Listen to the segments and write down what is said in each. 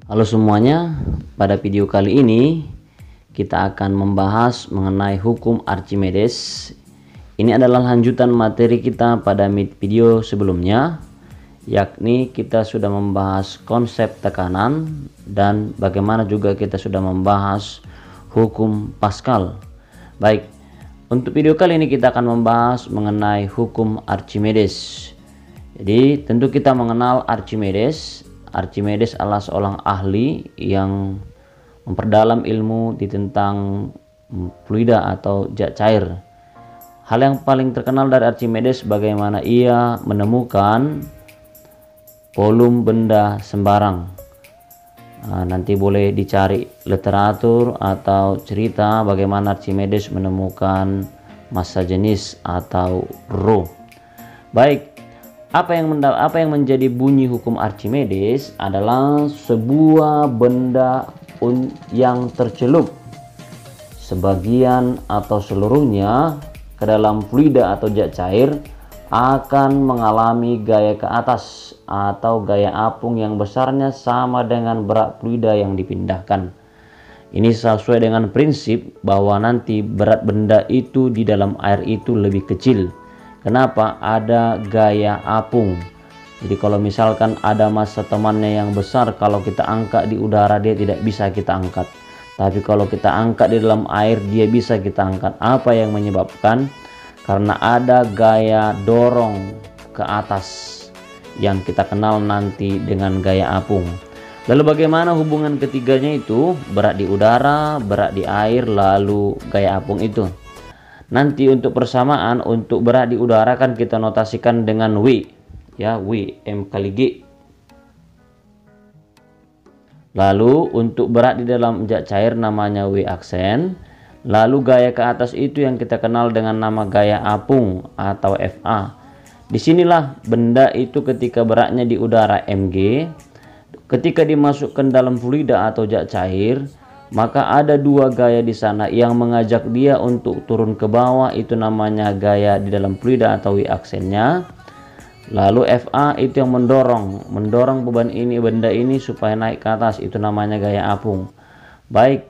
Halo semuanya, pada video kali ini kita akan membahas mengenai hukum Archimedes. Ini adalah lanjutan materi kita pada video sebelumnya, yakni kita sudah membahas konsep tekanan dan bagaimana juga kita sudah membahas hukum Pascal. Baik, untuk video kali ini kita akan membahas mengenai hukum Archimedes. Jadi tentu kita mengenal Archimedes. Archimedes adalah seorang ahli yang memperdalam ilmu tentang fluida atau zat cair. Hal yang paling terkenal dari Archimedes bagaimana ia menemukan volume benda sembarang. Nanti boleh dicari literatur atau cerita bagaimana Archimedes menemukan massa jenis atau rho. Baik, apa yang menjadi bunyi hukum Archimedes adalah sebuah benda yang tercelup sebagian atau seluruhnya ke dalam fluida atau zat cair akan mengalami gaya ke atas atau gaya apung yang besarnya sama dengan berat fluida yang dipindahkan. Ini sesuai dengan prinsip bahwa nanti berat benda itu di dalam air itu lebih kecil. Kenapa? Ada gaya apung. Jadi kalau misalkan ada massa temannya yang besar, kalau kita angkat di udara dia tidak bisa kita angkat. Tapi kalau kita angkat di dalam air dia bisa kita angkat. Apa yang menyebabkan? Karena ada gaya dorong ke atas yang kita kenal nanti dengan gaya apung. Lalu bagaimana hubungan ketiganya itu? Berat di udara, berat di air, lalu gaya apung itu. Nanti untuk persamaan, untuk berat di udara kan kita notasikan dengan W, ya, W M kali G. Lalu untuk berat di dalam zat cair namanya W aksen. Lalu gaya ke atas itu yang kita kenal dengan nama gaya apung atau FA. Disinilah benda itu ketika beratnya di udara mg, ketika dimasukkan dalam fluida atau zat cair, maka ada dua gaya di sana yang mengajak dia untuk turun ke bawah, itu namanya gaya di dalam fluida atau W aksennya. Lalu FA itu yang mendorong beban ini, benda ini supaya naik ke atas, itu namanya gaya apung. Baik,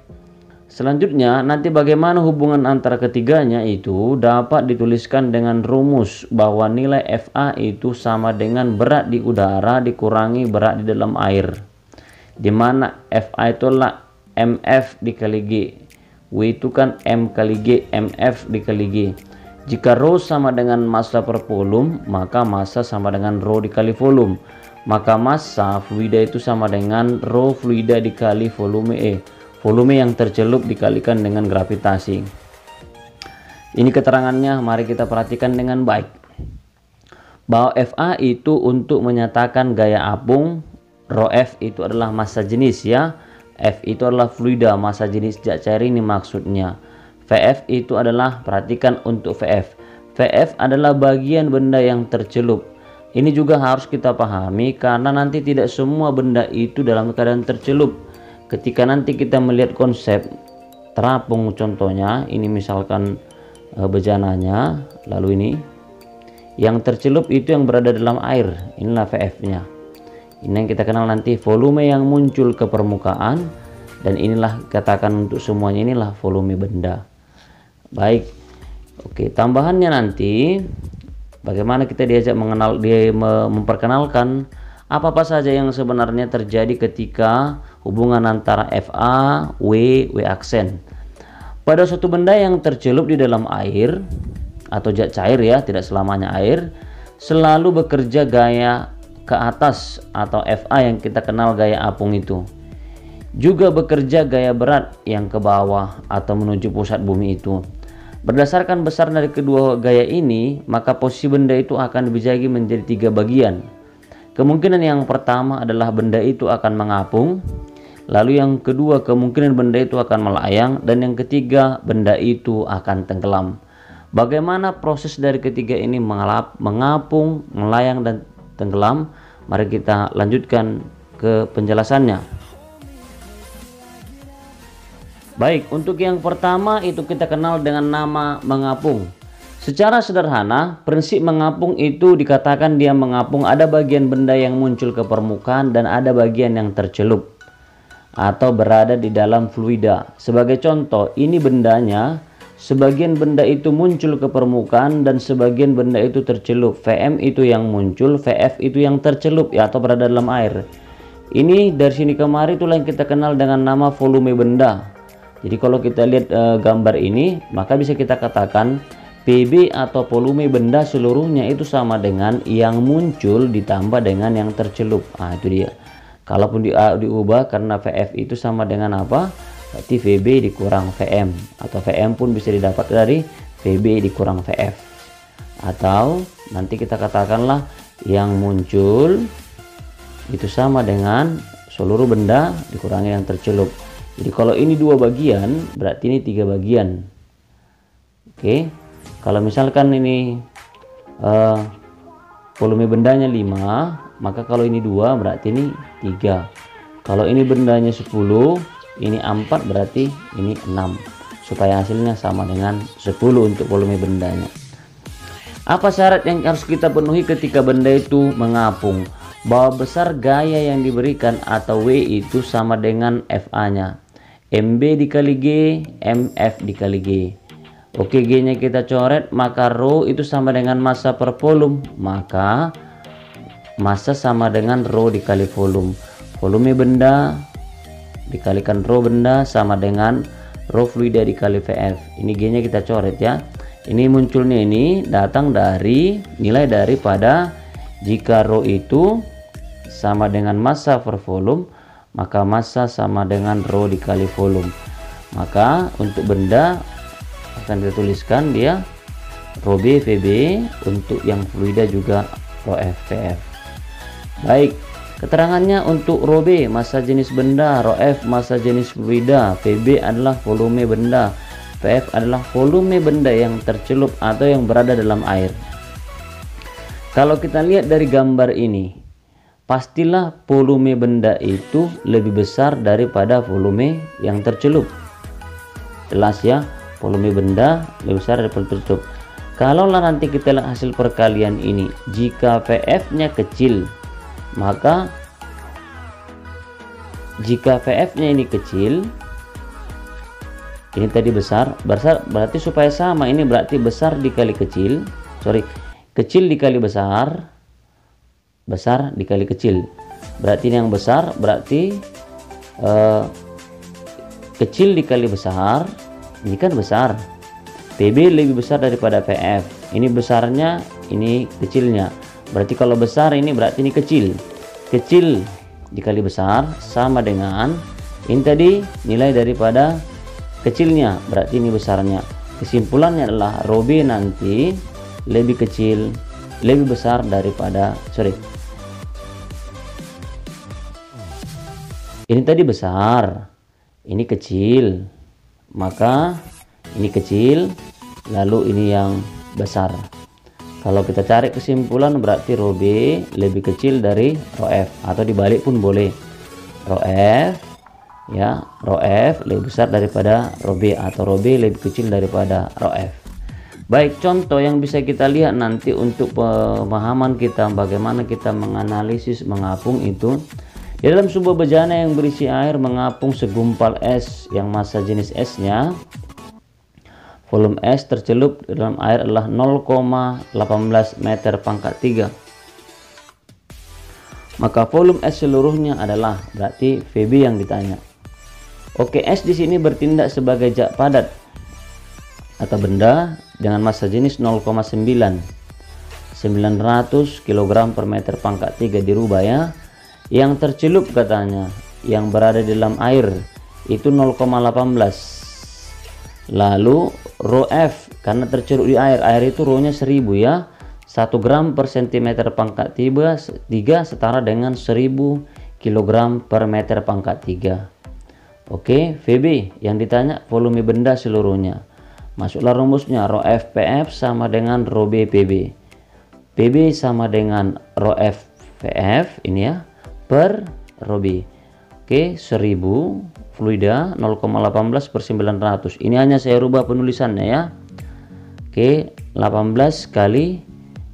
selanjutnya nanti bagaimana hubungan antara ketiganya itu dapat dituliskan dengan rumus bahwa nilai FA itu sama dengan berat di udara dikurangi berat di dalam air, di mana FA itu adalah mf dikali G, W itu kan M kali G, mf dikali G. Jika rho sama dengan massa per volume, maka massa sama dengan rho dikali volume. Maka massa fluida itu sama dengan rho fluida dikali volume E. Volume yang tercelup dikalikan dengan gravitasi. Ini keterangannya, mari kita perhatikan dengan baik. Bahwa FA itu untuk menyatakan gaya apung, rho F itu adalah massa jenis, ya. F itu adalah fluida, massa jenis zat cair ini maksudnya. VF itu adalah, perhatikan untuk VF. VF adalah bagian benda yang tercelup. Ini juga harus kita pahami karena nanti tidak semua benda itu dalam keadaan tercelup. Ketika nanti kita melihat konsep terapung contohnya, ini misalkan bejananya, lalu ini yang tercelup itu yang berada dalam air, inilah VF-nya. Ini yang kita kenal nanti volume yang muncul ke permukaan, dan inilah katakan untuk semuanya inilah volume benda. Baik, oke, tambahannya nanti bagaimana kita diajak memperkenalkan apa saja yang sebenarnya terjadi ketika hubungan antara FA, W aksen. Pada suatu benda yang tercelup di dalam air atau zat cair, ya, tidak selamanya air, selalu bekerja gaya ke atas atau FA yang kita kenal gaya apung itu. Juga bekerja gaya berat yang ke bawah atau menuju pusat bumi itu. Berdasarkan besar dari kedua gaya ini, maka posisi benda itu akan dibagi menjadi 3 bagian. Kemungkinan yang pertama adalah benda itu akan mengapung. Lalu yang kedua, kemungkinan benda itu akan melayang. Dan yang ketiga, benda itu akan tenggelam. Bagaimana proses dari ketiga ini, mengapung, melayang, dan tenggelam? Mari kita lanjutkan ke penjelasannya. Baik, untuk yang pertama itu kita kenal dengan nama mengapung. Secara sederhana, prinsip mengapung itu dikatakan dia mengapung ada bagian benda yang muncul ke permukaan dan ada bagian yang tercelup. atau berada di dalam fluida. Sebagai contoh, ini bendanya, sebagian benda itu muncul ke permukaan dan sebagian benda itu tercelup. Vm itu yang muncul, Vf itu yang tercelup ya, atau berada dalam air. Ini dari sini kemari itulah yang kita kenal dengan nama volume benda. Jadi kalau kita lihat gambar ini, maka bisa kita katakan PB atau volume benda seluruhnya itu sama dengan yang muncul ditambah dengan yang tercelup. Itu dia. Kalaupun diubah karena Vf itu sama dengan apa? Berarti Vb dikurang Vm, atau Vm pun bisa didapat dari Vb dikurang Vf. Atau nanti kita katakanlah yang muncul itu sama dengan seluruh benda dikurangi yang tercelup. Jadi kalau ini 2 bagian, berarti ini 3 bagian. Oke. Kalau misalkan ini volume bendanya 5, maka kalau ini 2 berarti ini 3. Kalau ini bendanya 10, ini 4, berarti ini 6, supaya hasilnya sama dengan 10 untuk volume bendanya. Apa syarat yang harus kita penuhi ketika benda itu mengapung? Bahwa besar gaya yang diberikan atau W itu sama dengan FA nya, MB dikali G, MF dikali G. Oke, G nya kita coret, maka rho itu sama dengan massa per volume, maka massa sama dengan rho dikali volume. Volume benda dikalikan rho benda sama dengan rho fluida dikali Vf. Ini G nya kita coret ya. Ini munculnya ini datang dari nilai daripada jika rho itu sama dengan massa per volume, maka massa sama dengan rho dikali volume. Maka untuk benda akan kita tuliskan dia rho B Vb, untuk yang fluida juga rho F Vf. Baik, keterangannya untuk rho B massa jenis benda, rho F massa jenis fluida, Vb adalah volume benda, Vf adalah volume benda yang tercelup atau yang berada dalam air. Kalau kita lihat dari gambar ini, pastilah volume benda itu lebih besar daripada volume yang tercelup. Jelas ya, volume benda lebih besar daripada tercelup. Kalaulah nanti kita lihat hasil perkalian ini, jika Vf nya kecil, maka jika Vf nya ini kecil, ini tadi besar berarti supaya sama, ini berarti besar dikali kecil, kecil dikali besar, besar dikali kecil. Berarti ini yang besar, berarti kecil dikali besar, ini kan besar. PB lebih besar daripada Vf. Ini besarnya, ini kecilnya. Berarti kalau besar ini berarti ini kecil. Kecil dikali besar sama dengan ini tadi nilai daripada kecilnya, berarti ini besarnya. Kesimpulannya adalah rho B nanti lebih kecil, lebih besar daripada ini tadi besar, ini kecil, maka ini kecil, lalu ini yang besar. Kalau kita cari kesimpulan berarti rho B lebih kecil dari rho F, atau dibalik pun boleh. Rho F ya, rho F lebih besar daripada rho B, atau rho B lebih kecil daripada rho F. Baik, contoh yang bisa kita lihat nanti untuk pemahaman kita bagaimana kita menganalisis mengapung itu. Di dalam sebuah bejana yang berisi air mengapung segumpal es yang massa jenis S-nya, volume S tercelup dalam air adalah 0,18 meter pangkat 3. Maka volume S seluruhnya adalah, berarti Vb yang ditanya. Oke, S di sini bertindak sebagai jak padat atau benda dengan massa jenis 0,9 900 kg per meter pangkat 3 dirubah ya. Yang tercelup katanya yang berada di dalam air itu 0,18. Lalu rho F karena tercelup di air itu rho nya 1000 ya. 1 gram per cm pangkat 3 setara dengan 1000 kg per meter pangkat 3. Oke, Vb yang ditanya volume benda seluruhnya. Masuklah rumusnya, rho F PF sama dengan rho B PB. PB sama dengan rho F VF ini ya, per rho B. Oke, 1000 fluida 0,18 per 900. Ini hanya saya rubah penulisannya ya. Oke, 18 kali,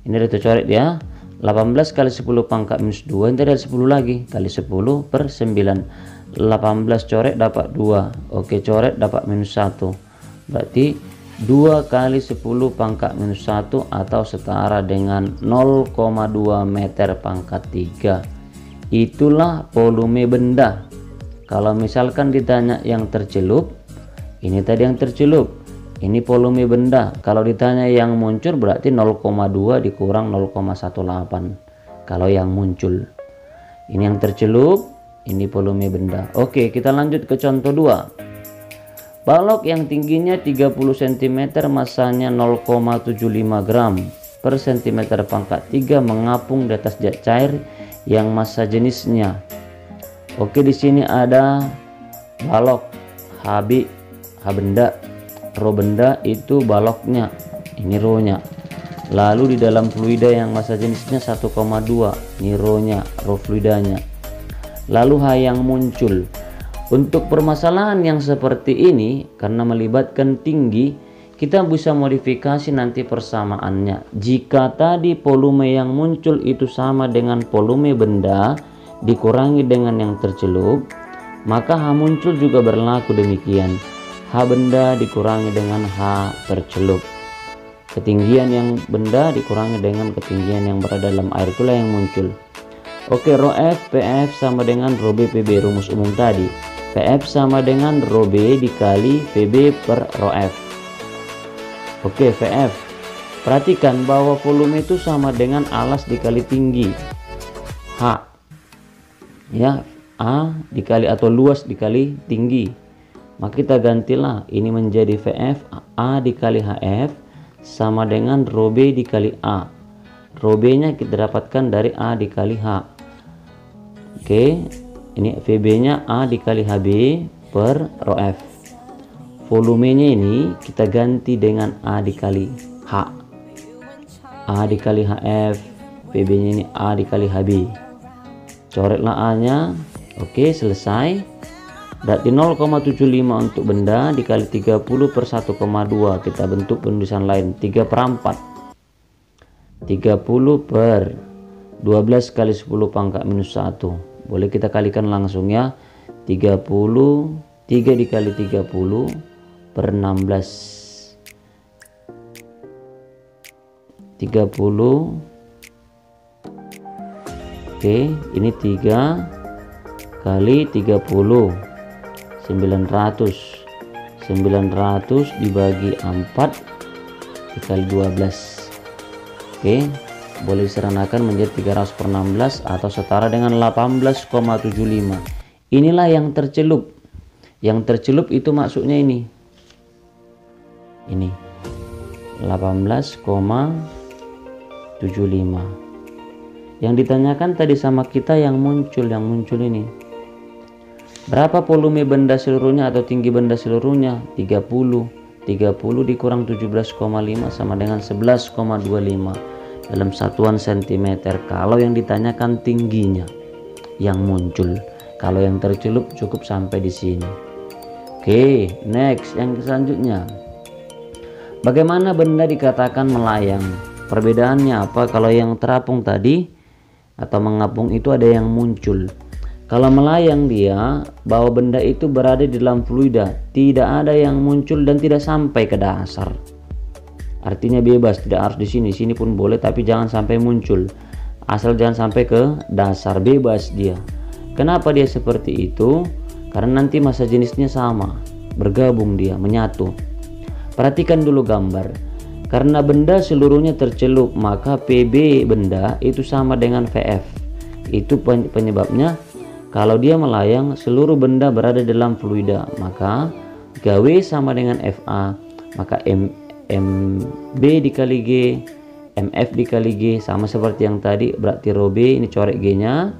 ini ada coret ya, 18 kali 10 pangkat minus 2, ini ada 10 lagi, kali 10 per 9. 18 coret dapat 2. Oke, coret dapat minus 1. Berarti 2 kali 10 pangkat minus 1 atau setara dengan 0,2 meter pangkat 3. Itulah volume benda. Kalau misalkan ditanya yang tercelup, ini tadi yang tercelup, ini volume benda. Kalau ditanya yang muncul berarti 0,2 dikurang 0,18 kalau yang muncul. Ini yang tercelup, ini volume benda. Oke, kita lanjut ke contoh 2. Balok yang tingginya 30 cm, massanya 0,75 gram per cm pangkat 3 mengapung di atas zat cair yang massa jenisnya. Oke, di sini ada balok, HB, H benda, rho benda itu baloknya, ini rho-nya. Lalu di dalam fluida yang massa jenisnya 1,2, ini rho-nya, rho fluidanya. Lalu H yang muncul. Untuk permasalahan yang seperti ini, karena melibatkan tinggi, kita bisa modifikasi nanti persamaannya. Jika tadi volume yang muncul itu sama dengan volume benda dikurangi dengan yang tercelup, maka H muncul juga berlaku demikian. H benda dikurangi dengan H tercelup. Ketinggian yang benda dikurangi dengan ketinggian yang berada dalam air, itulah yang muncul. Oke, rho F PF sama dengan rho B PB, rumus umum tadi. PF sama dengan rho B dikali VB per rho F. Oke, VF. Perhatikan bahwa volume itu sama dengan alas dikali tinggi. H. Ya, A dikali atau luas dikali tinggi. Maka kita gantilah ini menjadi VF A dikali HF sama dengan rho B dikali A. Rho B nya kita dapatkan dari A dikali H. Oke, ini VB nya A dikali HB per rho F. Volumenya ini kita ganti dengan A dikali H. A dikali HF, VB nya ini A dikali HB. Coretlah A nya. Oke, selesai. Berarti 0,75 untuk benda dikali 30 per 1,2. Kita bentuk penulisan lain, 3/4. 30 per 12 kali 10 pangkat minus 1. Boleh kita kalikan langsung ya. 3 dikali 30 per 16. 30. Oke, ini 3 kali 30. 900 dibagi 4 dikali 12. Oke, boleh diseranakan menjadi 300 per 16 atau setara dengan 18,75. Inilah yang tercelup. Yang tercelup itu maksudnya ini 18,75. Yang ditanyakan tadi sama kita yang muncul ini. Berapa volume benda seluruhnya atau tinggi benda seluruhnya? 30 dikurang 17,5 sama dengan 11,25 dalam satuan cm. Kalau yang ditanyakan tingginya yang muncul. Kalau yang tercelup cukup sampai di sini. Oke, next yang selanjutnya. Bagaimana benda dikatakan melayang? Perbedaannya apa? Kalau yang terapung tadi atau mengapung itu ada yang muncul. Kalau melayang dia bahwa benda itu berada di dalam fluida, tidak ada yang muncul dan tidak sampai ke dasar. Artinya bebas, tidak harus di sini pun boleh, tapi jangan sampai muncul. Asal jangan sampai ke dasar, bebas dia. Kenapa dia seperti itu? Karena nanti massa jenisnya sama, bergabung dia, menyatu. Perhatikan dulu gambar. Karena benda seluruhnya tercelup, maka PB benda itu sama dengan VF. Itu penyebabnya. Kalau dia melayang, seluruh benda berada dalam fluida, maka GW sama dengan FA, maka MB dikali G, MF dikali G sama seperti yang tadi, berarti rho B ini coret G nya,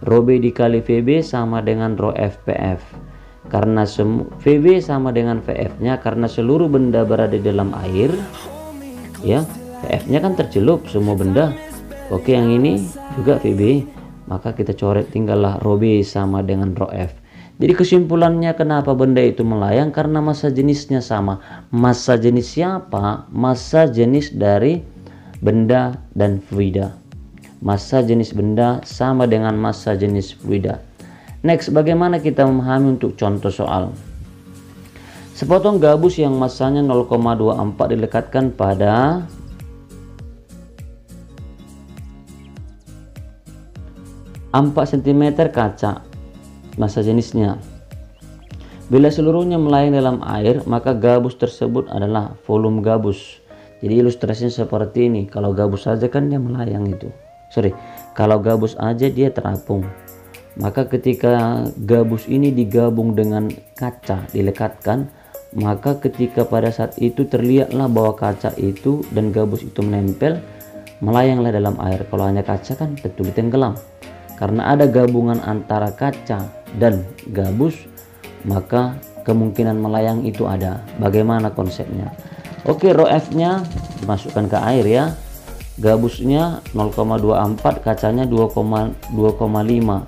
rho B dikali VB sama dengan rho FPF. Karena VB sama dengan VF nya, karena seluruh benda berada dalam air, ya, VF nya kan tercelup semua benda. Oke, yang ini juga VB. Maka kita coret tinggallah rho B sama dengan rho F. Jadi kesimpulannya kenapa benda itu melayang? Karena massa jenisnya sama. Massa jenis siapa? Massa jenis dari benda dan fluida. Massa jenis benda sama dengan massa jenis fluida. Next, bagaimana kita memahami untuk contoh soal? Sepotong gabus yang massanya 0,24 dilekatkan pada (4 cm) kaca, massa jenisnya. Bila seluruhnya melayang dalam air, maka gabus tersebut adalah volume gabus. Jadi ilustrasinya seperti ini. Kalau gabus saja kan dia melayang itu. Kalau gabus aja dia terapung. Maka ketika gabus ini digabung dengan kaca, dilekatkan, maka ketika pada saat itu terlihatlah bahwa kaca itu dan gabus itu menempel, melayanglah dalam air. Kalau hanya kaca kan tentu ditenggelam. Karena ada gabungan antara kaca dan gabus, maka kemungkinan melayang itu ada. Bagaimana konsepnya? Oke, rho F nya dimasukkan ke air ya. Gabusnya 0,24, kacanya 2,5.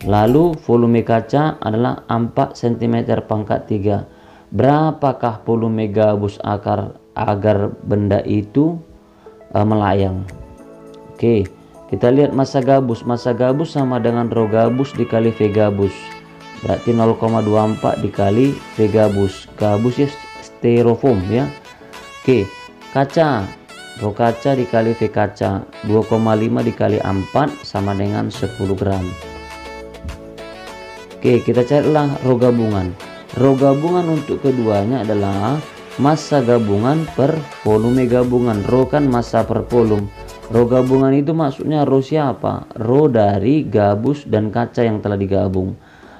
Lalu volume kaca adalah 4 cm pangkat 3. Berapakah volume gabus agar benda itu melayang? Oke, kita lihat massa gabus. Massa gabus sama dengan rho gabus dikali V gabus. Berarti 0,24 dikali V gabus. Gabus ya styrofoam ya. Oke, kaca. Rho kaca dikali V kaca. 2,5 dikali 4 sama dengan 10 gram. Oke, kita carilah rho gabungan. Rho gabungan untuk keduanya adalah massa gabungan per volume gabungan. Rho kan massa per volume. Rho gabungan itu maksudnya rho siapa? Rho dari gabus dan kaca yang telah digabung.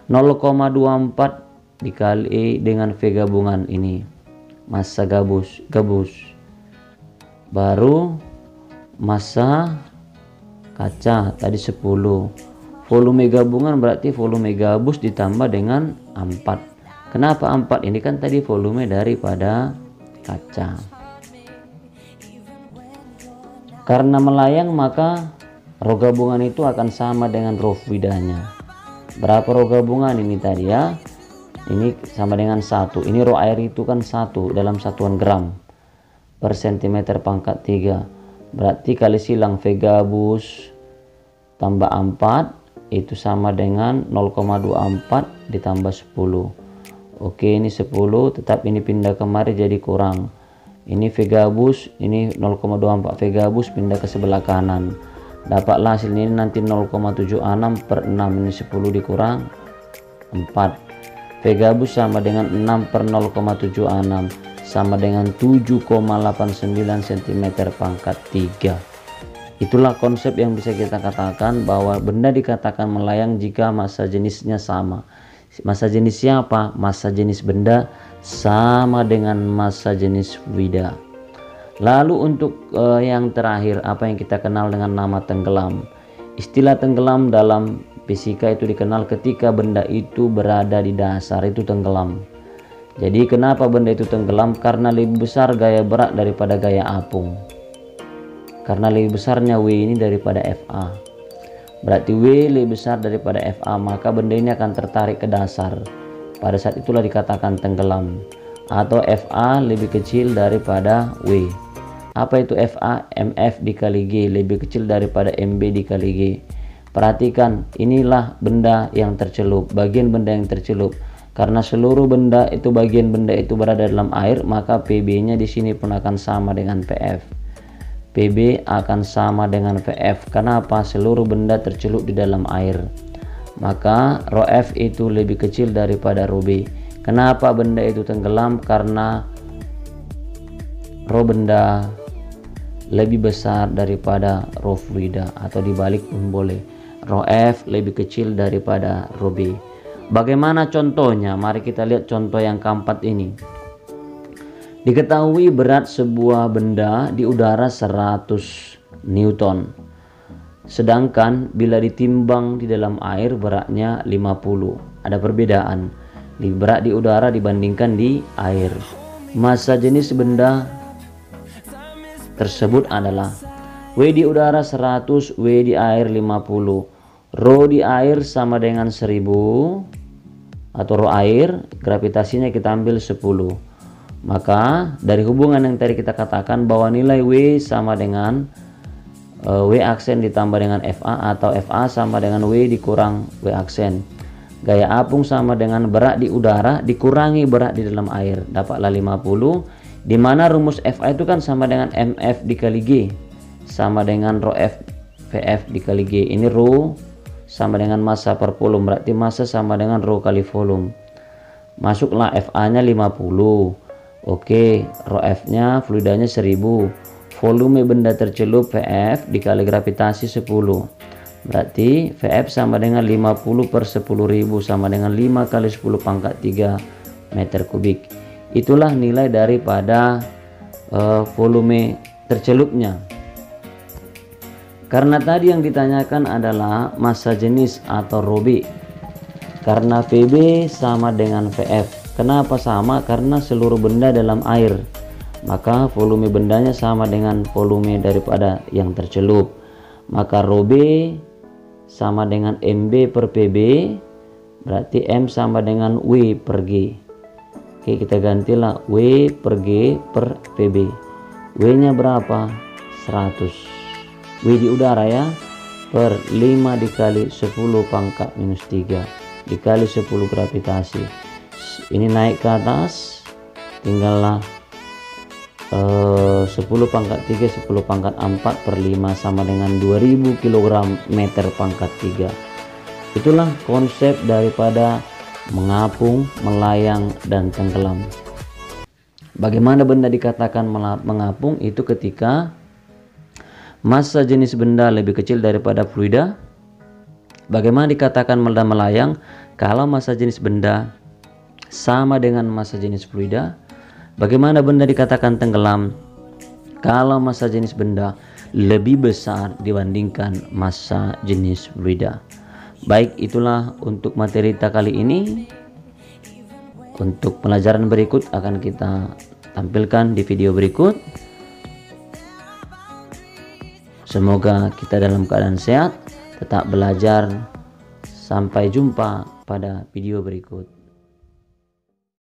0,24 dikali dengan V gabungan ini massa gabus. Baru massa kaca tadi 10. Volume gabungan berarti volume gabus ditambah dengan 4. Kenapa 4? Ini kan tadi volume daripada kaca. Karena melayang maka rho gabungan itu akan sama dengan rho fluidanya. Berapa rho gabungan ini tadi ya? Ini sama dengan 1. Ini rho air itu kan 1 dalam satuan gram per cm pangkat 3. Berarti kali silang V gabus tambah 4 itu sama dengan 0,24 ditambah 10. Oke, ini 10, tetap ini pindah kemari jadi kurang. Ini V gabus, ini 0,24 V gabus pindah ke sebelah kanan. Dapatlah hasilnya ini nanti 0,76 per 6. Ini 10 dikurang 4. V gabus sama dengan 6 per 0,76 sama dengan 7,89 cm pangkat 3. Itulah konsep yang bisa kita katakan bahwa benda dikatakan melayang jika massa jenisnya sama. Massa jenis siapa? Massa jenis benda sama dengan massa jenis fluida. Lalu untuk yang terakhir, apa yang kita kenal dengan nama tenggelam. Istilah tenggelam dalam fisika itu dikenal ketika benda itu berada di dasar, itu tenggelam. Jadi kenapa benda itu tenggelam? Karena lebih besar gaya berat daripada gaya apung. Karena lebih besarnya W ini daripada FA. Berarti W lebih besar daripada FA, maka benda ini akan tertarik ke dasar. Pada saat itulah dikatakan tenggelam. Atau FA lebih kecil daripada W. Apa itu FA? MF dikali G lebih kecil daripada MB dikali G. Perhatikan, inilah benda yang tercelup, bagian benda yang tercelup. Karena seluruh benda itu, bagian benda itu berada dalam air, maka PB-nya di sini pun akan sama dengan PF. PB akan sama dengan PF. Kenapa? Seluruh benda tercelup di dalam air. Maka rho F itu lebih kecil daripada rho B. Kenapa benda itu tenggelam? Karena rho benda lebih besar daripada rho fluida, atau dibalik pun boleh. Rho F lebih kecil daripada rho B. Bagaimana contohnya? Mari kita lihat contoh yang keempat ini. Diketahui berat sebuah benda di udara 100 Newton. Sedangkan bila ditimbang di dalam air beratnya 50. Ada perbedaan. Lebih berat di udara dibandingkan di air. Massa jenis benda tersebut adalah W di udara 100, W di air 50. Rho di air sama dengan 1000, atau rho air, gravitasinya kita ambil 10. Maka dari hubungan yang tadi kita katakan bahwa nilai W sama dengan W aksen ditambah dengan FA, atau FA sama dengan W dikurang W aksen. Gaya apung sama dengan berat di udara dikurangi berat di dalam air, dapatlah 50, di mana rumus Fa itu kan sama dengan mf dikali G, sama dengan rho F Vf dikali G. Ini rho sama dengan massa per volume, berarti massa sama dengan rho kali volume. Masuklah Fa nya 50. Oke, rho F nya fluidanya 1000, volume benda tercelup Vf dikali gravitasi 10, berarti Vf sama dengan 50 per 10.000 sama dengan 5 kali 10 pangkat 3 meter kubik. Itulah nilai daripada volume tercelupnya. Karena tadi yang ditanyakan adalah massa jenis atau rho B, karena Vb sama dengan Vf. Kenapa sama? Karena seluruh benda dalam air, maka volume bendanya sama dengan volume daripada yang tercelup. Maka rho B sama dengan Mb per Pb, berarti M sama dengan W per G. Oke, kita gantilah W per G per Pb. W nya berapa? 100. W di udara ya, per 5 dikali 10 pangkat minus 3 dikali 10 gravitasi. Ini naik ke atas, tinggallah 10 pangkat 3 10 pangkat 4 per 5 sama dengan 2000 kg meter pangkat 3. Itulah konsep daripada mengapung, melayang, dan tenggelam. Bagaimana benda dikatakan mengapung? Itu ketika massa jenis benda lebih kecil daripada fluida. Bagaimana dikatakan melayang? Kalau massa jenis benda sama dengan massa jenis fluida. Bagaimana benda dikatakan tenggelam? Kalau massa jenis benda lebih besar dibandingkan massa jenis fluida. Baik, itulah untuk materi kita kali ini. Untuk pelajaran berikut akan kita tampilkan di video berikut. Semoga kita dalam keadaan sehat, tetap belajar. Sampai jumpa pada video berikut.